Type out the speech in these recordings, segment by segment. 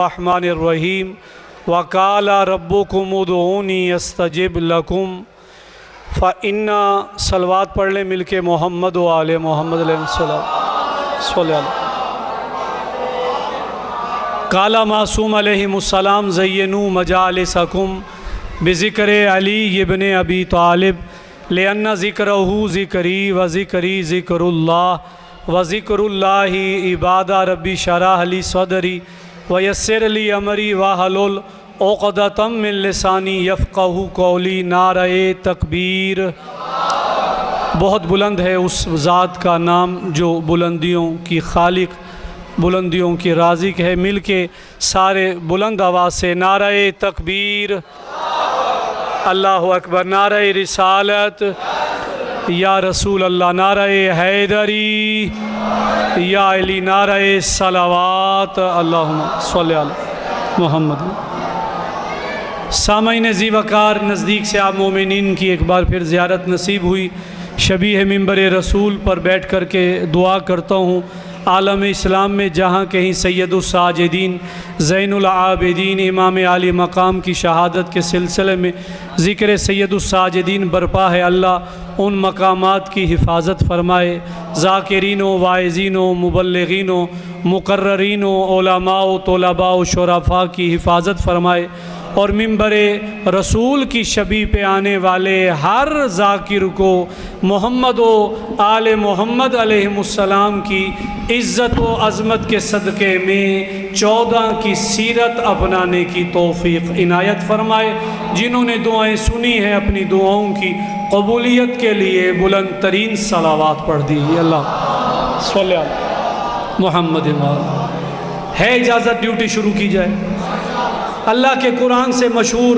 الرحمن الرحیم وقال ربکم ادعونی استجب لکم فإنا صلوات پڑھ لیں مل کے محمد و آل محمد علیہ السلام صلی اللہ قال معصوم علیہ السلام زینوا مجالسکم بذکر علی ابن ابی طالب لأن ذکرہ ذکری و ذکری ذکر اللہ و ذکر اللہ عبادہ ربی شرح لی صدری ویسر لی امری واحلل عقدۃ من لسانی یفقہوا قولی نعرہ تکبیر۔ بہت بلند ہے اس ذات کا نام جو بلندیوں کی خالق، بلندیوں کی رازق ہے۔ مل کے سارے بلند آواز سے نعرہ تکبیر، اللہ اکبر، نعرہ رسالت، یا رسول اللہ، نعرہ حیدری، یا علی، نعرہ صلوات، اللہم صلی علی محمد۔ سامعین ذی وقار، نزدیک سے آپ مومنین کی ایک بار پھر زیارت نصیب ہوئی۔ شبیہ ممبر رسول پر بیٹھ کر کے دعا کرتا ہوں عالم اسلام میں جہاں کہیں سید الساجدین زین العابدین امام عالی مقام کی شہادت کے سلسلے میں ذکر سید الساجدین برپا ہے، اللہ ان مقامات کی حفاظت فرمائے، ذاکرین و واعظین و مبلغین و مقررین و علماء و طلباء و شرفاء کی حفاظت فرمائے، اور ممبر رسول کی شبی پہ آنے والے ہر ذاکر کو محمد و آل محمد علیہ السلام کی عزت و عظمت کے صدقے میں 14 کی سیرت اپنانے کی توفیق عنایت فرمائے۔ جنہوں نے دعائیں سنی ہیں اپنی دعاؤں کی قبولیت کے لیے بلند ترین صلوات پڑھ دی۔ اللہ صلی اللہ محمد ہے اجازت ڈیوٹی شروع کی جائے۔ اللہ کے قرآن سے مشہور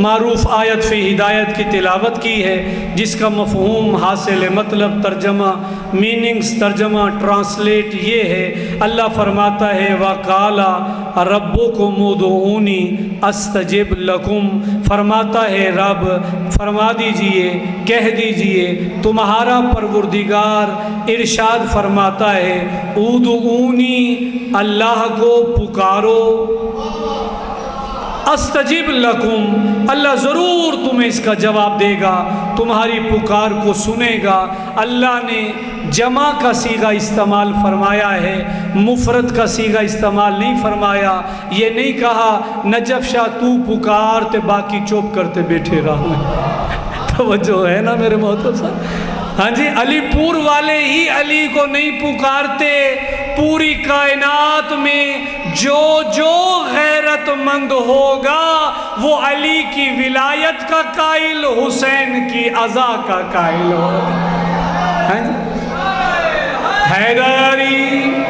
معروف آیت فی ہدایت کی تلاوت کی ہے، جس کا مفہوم حاصل مطلب ترجمہ میننگز ترجمہ ٹرانسلیٹ یہ ہے۔ اللہ فرماتا ہے وَقَالَ رَبُّكُمُ ادْعُونِي أَسْتَجِبْ لَكُمْ، فرماتا ہے رب، فرما دیجئے، کہہ دیجئے، تمہارا پروردگار ارشاد فرماتا ہے ادعونی، اللہ کو پکارو، استجب لکم، اللہ ضرور تمہیں اس کا جواب دے گا، تمہاری پکار کو سنے گا۔ اللہ نے جمع کا صیغہ استعمال فرمایا ہے، مفرد کا صیغہ استعمال نہیں فرمایا۔ یہ نہیں کہا نجف شاہ تو پکار تے باقی چوپ کرتے بیٹھے رہو۔ توجہ ہے نا میرے محترم صاحب؟ ہاں جی، علی پور والے ہی علی کو نہیں پکارتے، پوری کائنات میں جو جو غیرت مند ہوگا وہ علی کی ولایت کا قائل، حسین کی عزا کا قائل ہوگا۔ ہاں جی، حیدری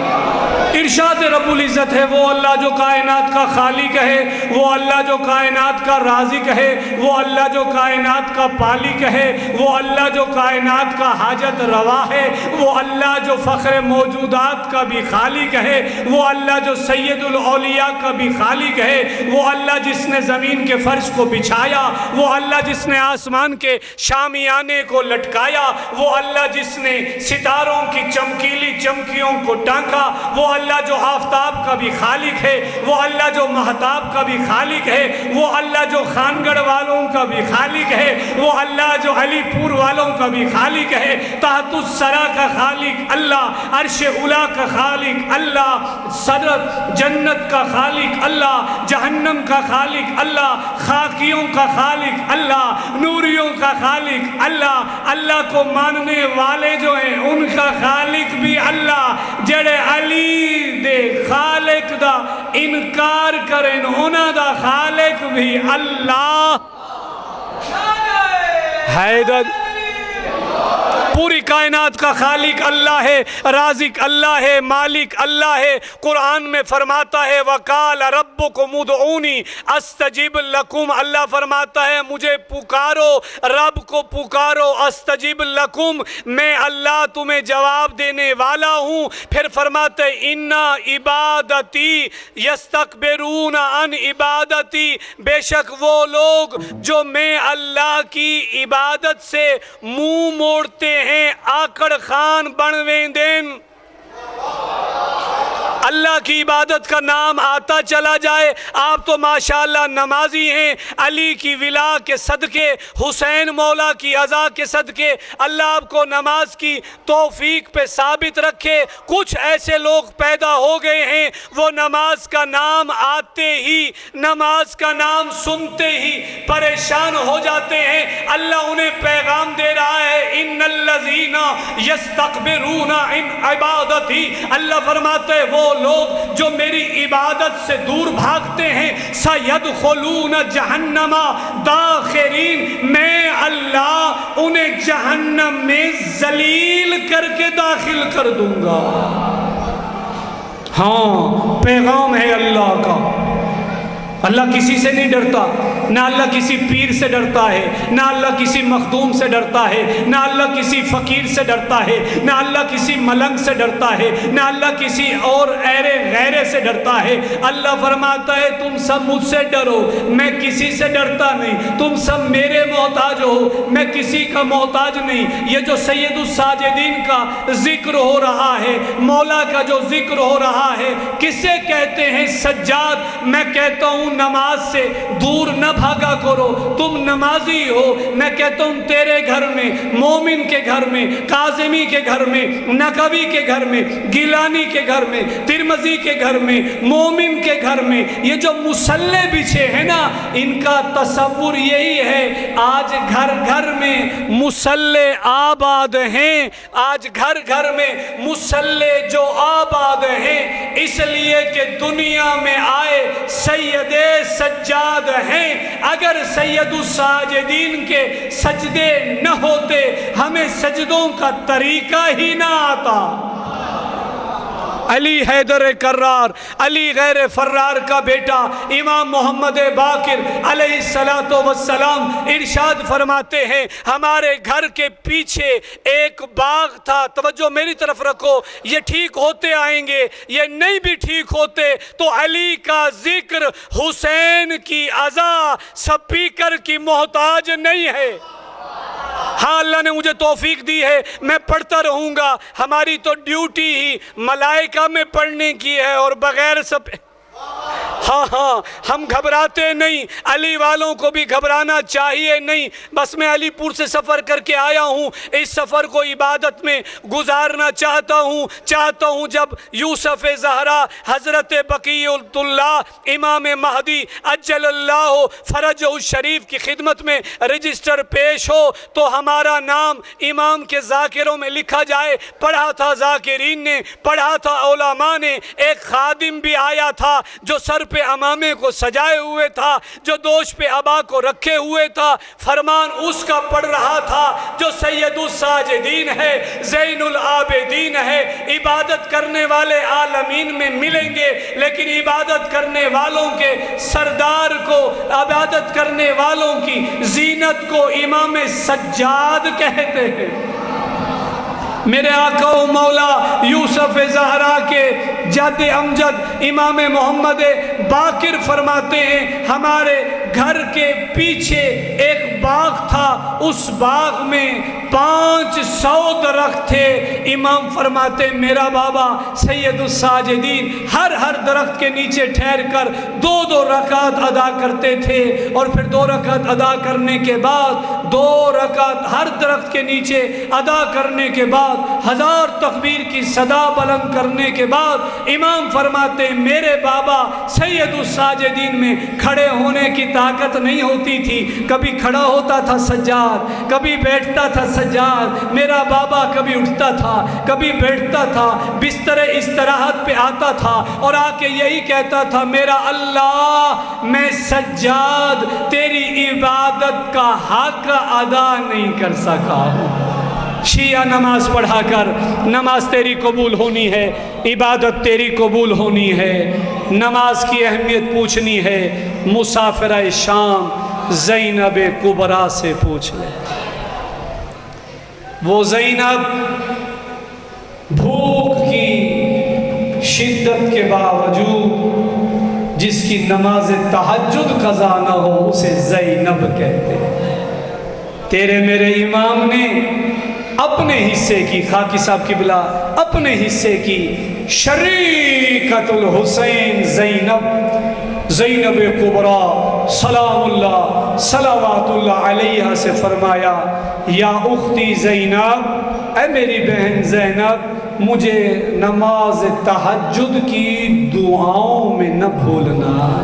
ارشاد رب العزت ہے، وہ اللہ جو کائنات کا خالق ہے، وہ اللہ جو کائنات کا رازق ہے، وہ اللہ جو کائنات کا پالک ہے، وہ اللہ جو کائنات کا حاجت روا ہے، وہ اللہ جو فخر موجودات کا بھی خالق ہے، وہ اللہ جو سید الاولیاء کا بھی خالق ہے، وہ اللہ جس نے زمین کے فرش کو بچھایا، وہ اللہ جس نے آسمان کے شامیانے کو لٹکایا، وہ اللہ جس نے ستاروں کی چمکیلی چمکیوں کو ٹانکا، وہ اللہ جو آفتاب کا بھی خالق ہے، وہ اللہ جو مہتاب کا بھی خالق ہے، وہ اللہ جو خانگڑ والوں کا بھی خالق ہے، وہ اللہ جو علی پور والوں کا بھی خالق ہے، تحت الثری کا خالق اللہ، عرش اولا کا خالق اللہ، صدر جنت کا خالق اللہ، جہنم کا خالق اللہ، خاکیوں کا خالق اللہ، نوریوں کا خالق اللہ۔ اللہ کو ماننے والے جو ہیں ان کا خالق بھی اللہ، جڑے علی دے خالق دا انکار کریں انہاں دا خالق بھی اللہ۔ حیدر پوری کائنات کا خالق اللہ ہے، رازق اللہ ہے، مالک اللہ ہے۔ قرآن میں فرماتا ہے وَقَالَ رَبُّكُمُ ادْعُونِي أَسْتَجِبْ لَكُمْ، اللہ فرماتا ہے مجھے پکارو، رب کو پکارو، استجب لکم، میں اللہ تمہیں جواب دینے والا ہوں۔ پھر فرماتے اِنَّ عِبَادَتِي يَسْتَكْبِرُونَ عَنْ عِبَادَتِي، بے شک وہ لوگ جو میں اللہ کی عبادت سے منہ موڑتے ہیں آکڑ خان بنویں دین۔ اللہ کی عبادت کا نام آتا چلا جائے. آپ تو ماشاءاللہ نمازی ہیں. علی کی ولا کے صدقے، حسین مولا کی عزا کے صدقے اللہ آپ کو نماز کی توفیق پہ ثابت رکھے. کچھ ایسے لوگ پیدا ہو گئے ہیں وہ نماز کا نام آتے ہی، نماز کا نام سنتے ہی پریشان ہو جاتے ہیں. اللہ انہیں پیغام دے رہا ہے ان الذین یستکبرون عن عبادتی. اللہ فرماتے ہیں وہ لوگ جو میری عبادت سے دور بھاگتے ہیں سیدخلون جہنم داخرین، میں اللہ انہیں جہنم میں ذلیل کر کے داخل کر دوں گا. ہاں پیغام ہے اللہ کا. اللہ کسی سے نہیں ڈرتا، نہ اللہ کسی پیر سے ڈرتا ہے، نہ اللہ کسی مخدوم سے ڈرتا ہے، نہ اللہ کسی فقیر سے ڈرتا ہے، نہ اللہ کسی ملنگ سے ڈرتا ہے، نہ اللہ کسی اور غیرے سے ڈرتا ہے. اللہ فرماتا ہے تم سب مجھ سے ڈرو، میں کسی سے ڈرتا نہیں. تم سب میرے محتاج ہو، میں کسی کا محتاج نہیں. یہ جو سید الساجدین کا ذکر ہو رہا ہے، مولا کا جو ذکر ہو رہا ہے، کسے کہتے ہیں؟ سجاد. میں کہتا ہوں نماز سے دور نہ بھاگا کرو. تم نمازی ہو، میں کہتا ہوں تیرے گھر میں، مومن کے گھر میں، قاسمی کے گھر میں، نقوی کے گھر میں، گیلانی کے گھر میں، ترمذی کے گھر میں، مومن کے گھر میں یہ جو مصلے بچھے ہیں نا، ان کا تصور یہی ہے آج گھر گھر میں مصلے آباد ہیں. آج گھر گھر میں مصلے جو آباد ہیں اس لیے کہ دنیا میں آئے سید سجاد ہیں. اگر سید الساجدین کے سجدے نہ ہوتے، ہمیں سجدوں کا طریقہ ہی نہ آتا. علی حیدر کرار، علی غیر فرار کا بیٹا امام محمد باقر علیہ السلام ارشاد فرماتے ہیں ہمارے گھر کے پیچھے ایک باغ تھا. توجہ میری طرف رکھو، یہ ٹھیک ہوتے آئیں گے، یہ نہیں بھی ٹھیک ہوتے تو علی کا ذکر، حسین کی عزا سپیکر کی محتاج نہیں ہے. ہاں اللہ نے مجھے توفیق دی ہے، میں پڑھتا رہوں گا. ہماری تو ڈیوٹی ہی ملائکہ میں پڑھنے کی ہے اور بغیر سب. ہاں ہم گھبراتے نہیں، علی والوں کو بھی گھبرانا چاہیے نہیں. بس میں علی پور سے سفر کر کے آیا ہوں، اس سفر کو عبادت میں گزارنا چاہتا ہوں. جب یوسف زہرا حضرت بقی اللہ امام مہدی اجل اللہ فرجہ الشریف کی خدمت میں رجسٹر پیش ہو تو ہمارا نام امام کے ذاکروں میں لکھا جائے. پڑھا تھا ذاکرین نے، پڑھا تھا علماء نے. ایک خادم بھی آیا تھا جو سر پہ امامے کو سجائے ہوئے تھا، جو دوش پہ عبا کو رکھے ہوئے تھا. فرمان اس کا پڑھ رہا تھا جو سید الساجدین ہے، زین العابدین ہے. عبادت کرنے والے عالمین میں ملیں گے، لیکن عبادت کرنے والوں کے سردار کو، عبادت کرنے والوں کی زینت کو امام سجاد کہتے ہیں. میرے آقا و مولا یوسف زہرا کے جد امجد امام محمد باقر فرماتے ہیں ہمارے گھر کے پیچھے ایک باغ تھا، اس باغ میں 500 درخت تھے. امام فرماتے میرا بابا سید الساجدین ہر درخت کے نیچے ٹھہر کر 2 رکعت ادا کرتے تھے، اور پھر 2 رکعت ادا کرنے کے بعد 2 رکعت ہر درخت کے نیچے ادا کرنے کے بعد 1000 تکبیر کی صدا بلند کرنے کے بعد امام فرماتے میرے بابا سید الساجدین میں کھڑے ہونے کی طاقت نہیں ہوتی تھی. کبھی کھڑا ہوتا تھا سجاد، کبھی بیٹھتا تھا سجاد. میرا بابا کبھی اٹھتا تھا، کبھی بیٹھتا تھا، بستر استراحت پہ آتا تھا اور آ کے یہی کہتا تھا میرا اللہ میں سجاد تیری عبادت کا حق ادا نہیں کر سکا ہوں. شیعہ نماز پڑھا کر، نماز تیری قبول ہونی ہے، عبادت تیری قبول ہونی ہے. نماز کی اہمیت پوچھنی ہے، مسافرہ شام زینب کبریٰ سے پوچھ لے. وہ زینب بھوک کی شدت کے باوجود جس کی نماز تہجد قضا نہ ہو اسے زینب کہتے ہیں. تیرے میرے امام نے اپنے حصے کی، خاکی صاحب کی بلا اپنے حصے کی شریکۃ الحسین زینب کبریٰ سلام اللہ صلوات اللہ علیہ سے فرمایا یا اختی زینب، اے میری بہن زینب، مجھے نماز تہجد کی دعاؤں میں نہ بھولنا۔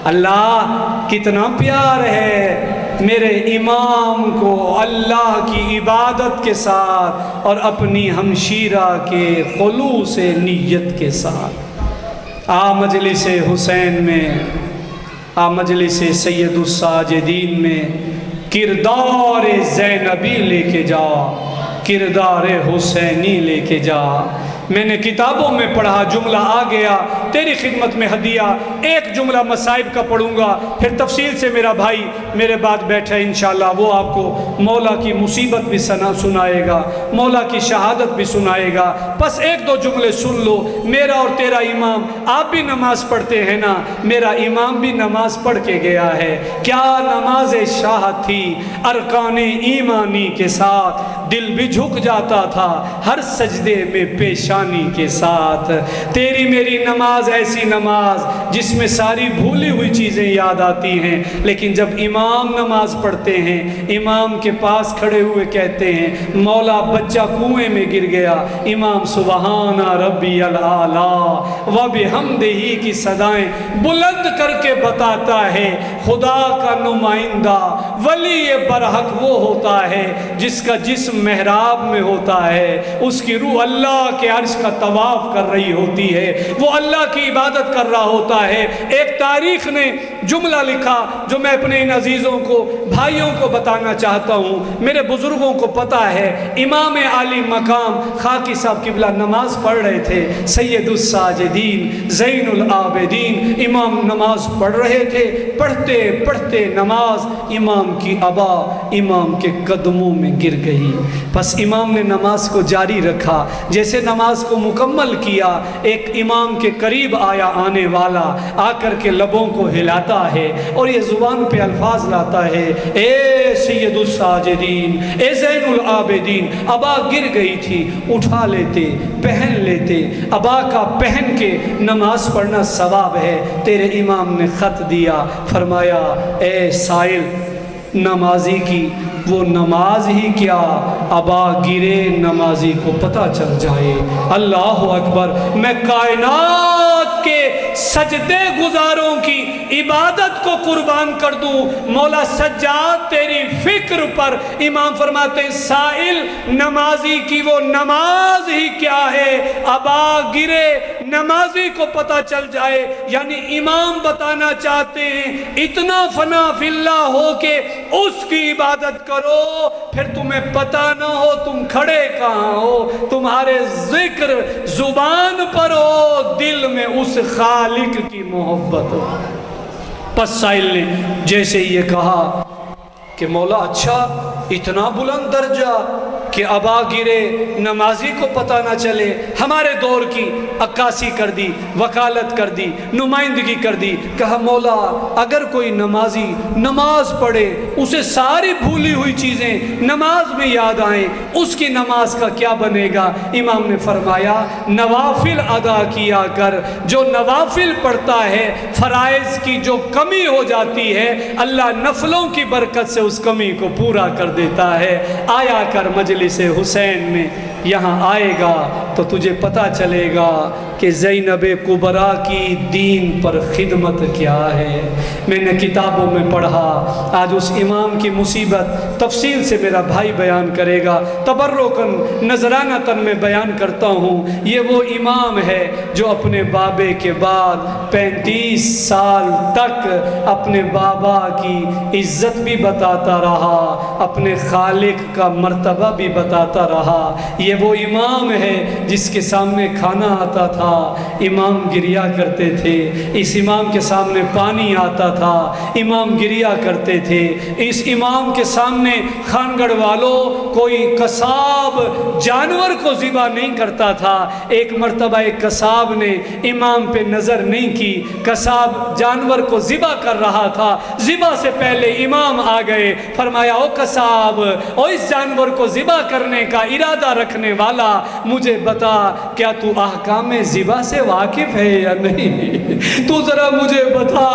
اللہ کتنا پیار ہے میرے امام کو اللہ کی عبادت کے ساتھ اور اپنی ہمشیرہ کے خلوص نیت کے ساتھ۔ مجلس حسین میں، مجلس سید الساجدین میں کردار زینبی لے کے جا، کردار حسینی لے کے جا۔ میں نے کتابوں میں پڑھا، جملہ آ گیا، تیری خدمت میں ہدیہ۔ ایک جملہ مصائب کا پڑھوں گا، پھر تفصیل سے میرا بھائی میرے بعد بیٹھا ہے انشاءاللہ، وہ آپ کو مولا کی مصیبت بھی سنائے گا، مولا کی شہادت بھی سنائے گا۔ بس ایک دو جملے سن لو۔ میرا اور تیرا امام، آپ بھی نماز پڑھتے ہیں نا، میرا امام بھی نماز پڑھ کے گیا ہے۔ کیا نماز شاہ تھی، ارکان ایمانی کے ساتھ دل بھی جھک جاتا تھا ہر سجدے میں پیشانی کے ساتھ۔ تیری میری نماز ایسی نماز جس میں ساری بھولی ہوئی چیزیں یاد آتی ہیں، لیکن جب امام نماز پڑھتے ہیں، امام کے پاس کھڑے ہوئے کہتے ہیں مولا بچہ کنویں میں گر گیا، امام سبحان ربی الاعلی و بحمدہ کی صدائیں بلند کر کے بتاتا ہے خدا کا نمائندہ ولی برحق وہ ہوتا ہے جس کا جسم محراب میں ہوتا ہے، اس کی روح اللہ کے عرش کا طواف کر رہی ہوتی ہے، وہ اللہ کی عبادت کر رہا ہوتا ہے۔ ایک تاریخ نے جملہ لکھا جو میں اپنے ان عزیزوں کو، بھائیوں کو بتانا چاہتا ہوں، میرے بزرگوں کو پتہ ہے۔ امام عالی مقام خاکی صاحب قبلہ نماز پڑھ رہے تھے، سید الساجدین زین العابدین امام نماز پڑھ رہے تھے، پڑھتے پڑھتے نماز امام کی ابا امام کے قدموں میں گر گئی۔ بس امام نے نماز کو جاری رکھا، جیسے نماز کو مکمل کیا، ایک امام کے قریب آیا آنے والا، آ کر کے لبوں کو ہلاتا ہے اور یہ زبان پہ الفاظ لاتا ہے، اے سید الساجدین، اے زین العابدین، ابا گر گئی تھی، اٹھا لیتے، پہن لیتے، ابا کا پہن کے نماز پڑھنا ثواب ہے۔ تیرے امام نے خط دیا، فرمایا اے سائل نمازی کی وہ نماز ہی کیا، ابا گرے نمازی کو پتہ چل جائے۔ اللہ اکبر۔ میں کائنات کے سجدے گزاروں کی عبادت کو قربان کر دوں، مولا سجاد تیری فکر پر۔ امام فرماتے ہیں سائل نمازی کی وہ نماز ہی کیا ہے، ابا گرے نمازی کو پتہ چل جائے۔ یعنی امام بتانا چاہتے ہیں اتنا فنا فی اللہ ہو کہ اس کی عبادت کرو، پھر تمہیں پتہ نہ ہو تم کھڑے کہاں ہو، تمہارے ذکر زبان پر ہو، دل میں اس خالق کی محبت ہو۔ پس سائل نے جیسے یہ کہا کہ مولا اچھا اتنا بلند درجہ کہ ابا گرے نمازی کو پتہ نہ چلے، ہمارے دور کی عکاسی کر دی، وکالت کر دی، نمائندگی کر دی۔ کہا مولا اگر کوئی نمازی نماز پڑھے، اسے ساری بھولی ہوئی چیزیں نماز میں یاد آئیں، اس کی نماز کا کیا بنے گا؟ امام نے فرمایا نوافل ادا کیا کر، جو نوافل پڑھتا ہے فرائض کی جو کمی ہو جاتی ہے اللہ نفلوں کی برکت سے اس کمی کو پورا کر دیتا ہے۔ آیا کر مجلس حسین میں، یہاں آئے گا تو تجھے پتہ چلے گا کہ زینب کبریٰ کی دین پر خدمت کیا ہے۔ میں نے کتابوں میں پڑھا، آج اس امام کی مصیبت تفصیل سے میرا بھائی بیان کرے گا، تبرکاً نذرانتاً میں بیان کرتا ہوں۔ یہ وہ امام ہے جو اپنے بابے کے بعد 35 سال تک اپنے بابا کی عزت بھی بتاتا رہا، اپنے خالق کا مرتبہ بھی بتاتا رہا۔ یہ وہ امام ہے جس کے سامنے کھانا آتا تھا تھا، امام گریا کرتے تھے، اس امام کے سامنے پانی آتا تھا، امام گریا کرتے تھے۔ اس امام کے سامنے خانگڑھ والوں کوئی قصاب جانور کو ذبح نہیں کرتا تھا۔ ایک مرتبہ ایک قصاب نے امام پہ نظر نہیں کی، قصاب جانور کو ذبح کر رہا تھا، ذبح سے پہلے امام آ گئے، فرمایا او قصاب، او اس جانور کو ذبح کرنے کا ارادہ رکھنے والا، مجھے بتا کیا تو احکام ذبح سے واقف ہے یا نہیں؟ تو ذرا مجھے بتا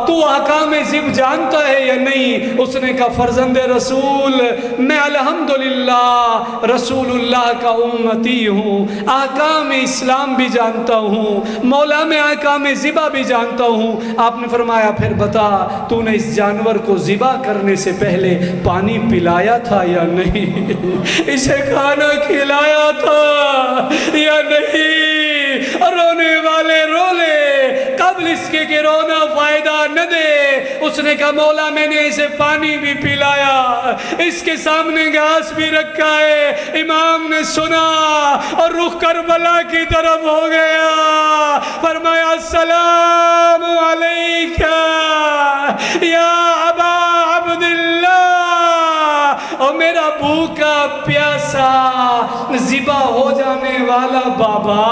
تو احکام ذبح جانتا ہے یا نہیں؟ اس نے کہا فرزند رسول، میں الحمدللہ رسول اللہ کا امتی ہوں، احکام اسلام بھی جانتا ہوں، مولا میں احکام ذبح بھی جانتا ہوں۔ آپ نے فرمایا پھر بتا تو نے اس جانور کو ذبح کرنے سے پہلے پانی پلایا تھا یا نہیں؟ اسے کھانا کھلایا تھا یا نہیں؟ رونے والے رو لے قبل اس کے کہ رونا فائدہ نہ دے۔ اس نے کہا مولا میں نے اسے پانی بھی پلایا، اس کے سامنے گھاس بھی رکھا ہے۔ امام نے سنا اور رخ کربلا کی طرف ہو گیا، فرمایا السلام علیکہ یا ابا عبداللہ، اور میرا بھوکا پیاسا ذبح ہو جانے والا بابا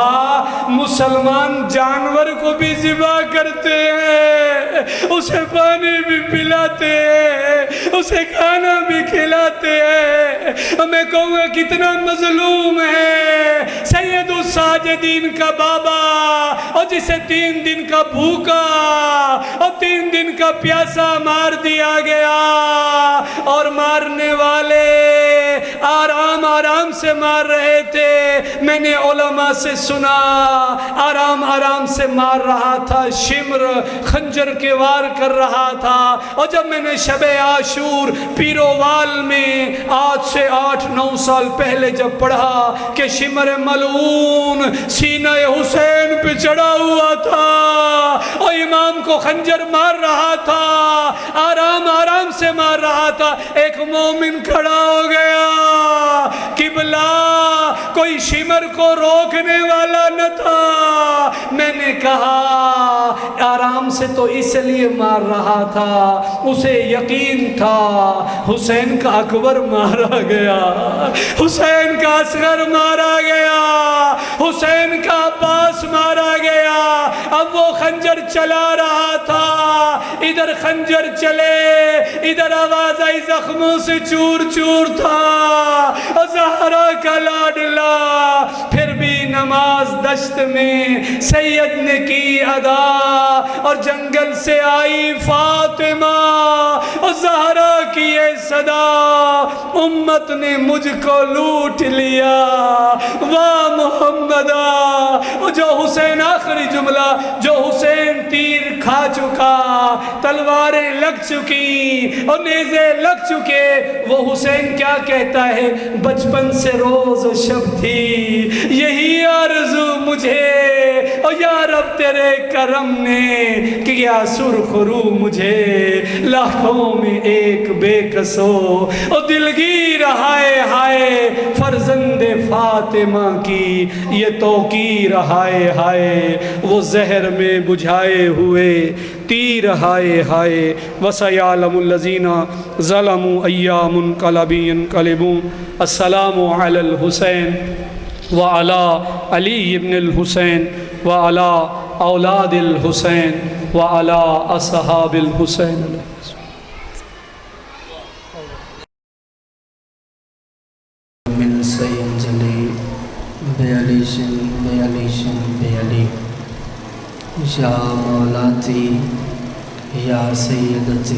مسلمان جانور کو بھی ذبح کرتے ہیں، اسے پانی بھی پلاتے ہیں، اسے کھانا بھی کھلاتے ہیں۔ میں کہوں گا کتنا مظلوم ہے سید الساجدین کا بابا، اور جسے 3 دن کا بھوکا اور 3 دن کا پیاسا مار دیا گیا، اور مارنے والے آرام آرام سے مار رہے تھے۔ میں نے علماء سے سنا آرام آرام سے مار رہا تھا، شمر خنجر کے وار کر رہا تھا۔ اور جب میں نے شب عاشور پیروال میں آج سے 8-9 سال پہلے جب پڑھا کہ شمر ملعون سینہ حسین پہ چڑھا ہوا تھا اور امام کو خنجر مار رہا تھا، آرام آرام سے مار رہا تھا، ایک مومن کھڑا ہو گیا، قبلہ کوئی شمر کو روکنے والا نہ تھا۔ میں نے کہا آرام سے تو اس لیے مار رہا تھا، اسے یقین تھا حسین کا اکبر مارا گیا، حسین کا اصغر مارا گیا، حسین کا عباس مارا گیا۔ اب وہ خنجر چلا رہا تھا، ادھر خنجر چلے، ادھر آواز آئی زخموں سے چور چور تھا، زہرا کا لاڈلا۔ پھر بھی نماز دشت میں سید نے کی ادا، اور جنگل سے آئی فاطمہ اور زہرا کی یہ صدا، امت نے مجھ کو لوٹ لیا واہ محمدہ۔ جو حسین آخری جملہ، جو حسین تیر کھا چکا، تلواریں لگ چکی اور نیزے لگ چکے، وہ حسین کیا کہتا ہے؟ بچپن سے روز و شب تھی یہی آرزو مجھے، اور یا رب تیرے کرم نے کیا سرخ رو مجھے، لاکھوں میں ایک بے کسو اور دلگیر ہائے ہائے، فرزند فاطمہ کی یہ توقیر ہائے ہائے، وہ زہر میں بجھائے ہوئے تیر ہائے ہائے۔ وَسَيَعْلَمُ الَّذِينَ ظَلَمُوا أَيَّ مُنْقَلَبٍ يَنْقَلِبُونَ۔ السلام علی الحسین وعلی علی بن الحسین وعلی اولاد الحسین وعلی اصحاب الحسین۔ من سینجلی بیالیشن بیالیشن بیالی، یا مولاتی یا سیدتی